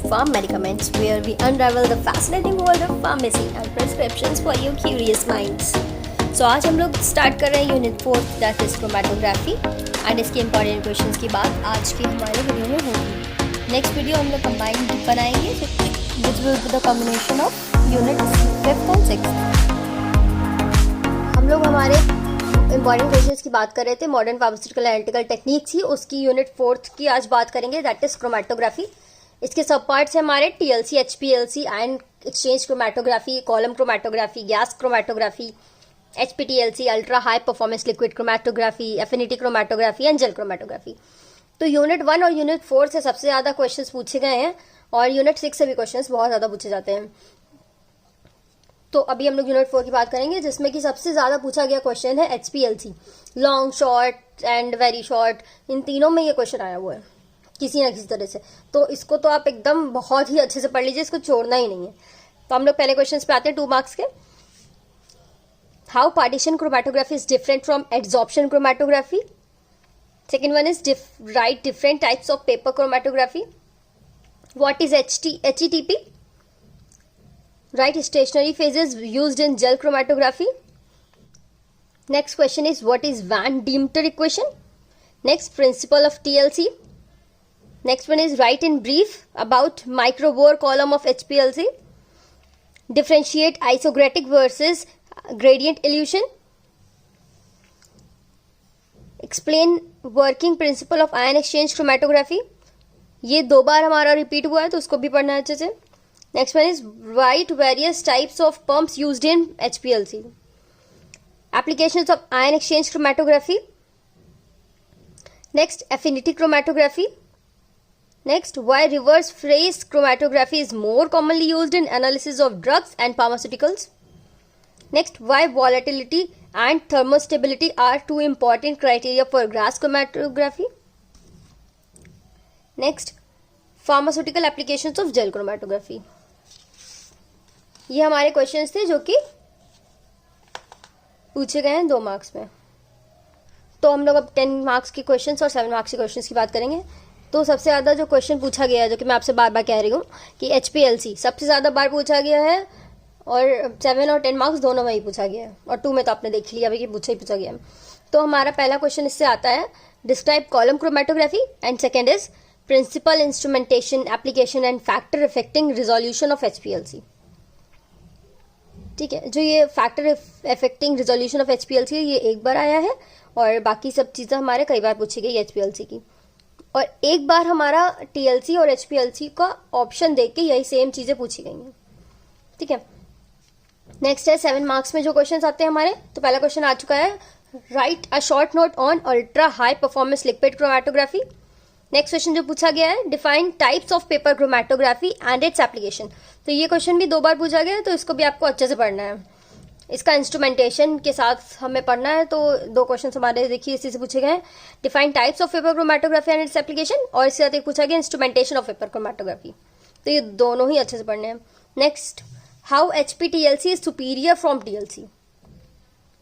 Farm Medicaments, where we unravel the fascinating world of pharmacy and prescriptions for your curious minds. So आज हम लोग start कर रहे हैं unit 4 that is chromatography and इसके important questions की बात आज की हमारे वीडियो में होगी. नेक्स्ट वीडियो हम लोग कंबाइंड बनाएंगे which will be the combination of unit 5th and 6th. हम लोग हमारे इंपॉर्टेंट क्वेश्चंस की बात कर रहे थे. मॉडर्न फार्मास्यूटिकल एनालिटिकल टेक्निक थी, उसकी यूनिट 4th की आज बात करेंगे दैट इज क्रोमेटोग्राफी. इसके सब पार्ट्स हैं हमारे TLC, HPLC and exchange chromatography, column chromatography, gas chromatography, HPTLC, ultra high performance liquid chromatography, affinity chromatography and jail chromatography. तो यूनिट 1 और यूनिट 4 से सबसे ज़्यादा क्वेश्चंस पूछे गए हैं और यूनिट 6 से भी क्वेश्चंस बहुत ज़्यादा पूछे जाते हैं. तो अभी हम लोग यूनिट 4 की बात करेंगे जिसमें कि सबसे ज़्यादा पूछा गया क्वेश्चन है HPLC, long, short and very short. इन तीनों में ये क्वेश्चन आया हुआ है किसी ना किसी तरह से. तो इसको तो आप एकदम बहुत ही अच्छे से पढ़ लीजिए, इसको छोड़ना ही नहीं है. तो हम लोग पहले क्वेश्चन पे आते हैं 2 मार्क्स के. How partition chromatography is different from adsorption chromatography. Second one is right different types of paper chromatography. What is HETP. Write stationary phases used in gel chromatography. Next question is what is Van Demeter equation. Next, principle of TLC. Next one is write in brief about microbore column of HPLC. Differentiate isogradient versus gradient elution. Explain working principle of ion exchange chromatography. ये 2 बार हमारा repeat हुआ है तो उसको भी पढ़ना है अच्छे से. Next one is write various types of pumps used in HPLC. Applications of ion exchange chromatography. Next, affinity chromatography. Next, why reverse phase chromatography is more commonly used in analysis of drugs and pharmaceuticals. Next, why volatility and thermostability are 2 important criteria for gas chromatography. Next, pharmaceutical applications of gel chromatography. ये हमारे questions थे जो कि पूछे गए हैं 2 marks में. तो हम लोग अब 10 मार्क्स के क्वेश्चंस और 7 मार्क्स के क्वेश्चंस की बात करेंगे. तो सबसे ज़्यादा जो क्वेश्चन पूछा गया है, जो कि मैं आपसे बार बार कह रही हूँ कि HPLC सबसे ज़्यादा बार पूछा गया है और 7 और 10 मार्क्स दोनों में ही पूछा गया है और 2 में तो आपने देख लिया अभी कि पूछा गया है. तो हमारा पहला क्वेश्चन इससे आता है describe column chromatography and second is principle instrumentation application and factor affecting resolution of HPLC. ठीक है, जो ये factor affecting resolution of HPLC ये एक बार आया है और बाकी सब चीज़ें हमारे कई बार पूछी गई HPLC की, और एक बार हमारा TLC और HPLC का ऑप्शन देख के यही सेम चीज़ें पूछी गई हैं. ठीक है, नेक्स्ट है 7 मार्क्स में जो क्वेश्चन आते हैं हमारे. तो पहला क्वेश्चन आ चुका है right a short note on ultra high performance liquid chromatography. Next question जो पूछा गया है define types of paper chromatography and its application. तो ये क्वेश्चन भी 2 बार पूछा गया है तो इसको भी आपको अच्छे से पढ़ना है. इसका इंस्ट्रूमेंटेशन के साथ हमें पढ़ना है. तो 2 क्वेश्चन हमारे देखिए इसी से पूछे गए हैं. Define types of paper chromatography and its application और इसके साथ एक पूछा गया इंस्ट्रूमेंटेशन ऑफ पेपर क्रोमेटोग्राफी. तो ये दोनों ही अच्छे से पढ़ने हैं. Next, how HPTLC is superior from TLC.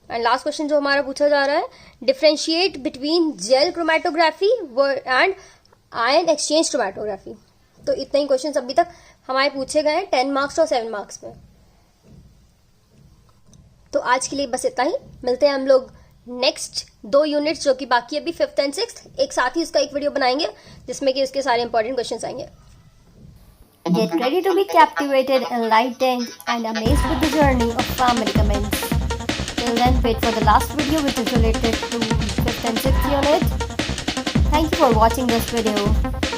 And last question जो हमारा पूछा जा रहा है differentiate between jail chromatography and ion exchange chromatography. तो इतने ही क्वेश्चन अभी तक हमारे पूछे गए हैं 10 मार्क्स और 7 मार्क्स में. तो आज के लिए बस इतना ही. मिलते हैं हम लोग नेक्स्ट 2 यूनिट्स जो कि बाकी अभी 5th एंड 6th. एक साथ ही उसका एक वीडियो बनाएंगे जिसमें कि उसके सारे इंपॉर्टेंट क्वेश्चन आएंगे. Get ready to be captivated, enlightened and amazed with the journey of farm medicaments. Till then, wait for the last video which is related to 5th and 6th unit. Thank you for watching this video.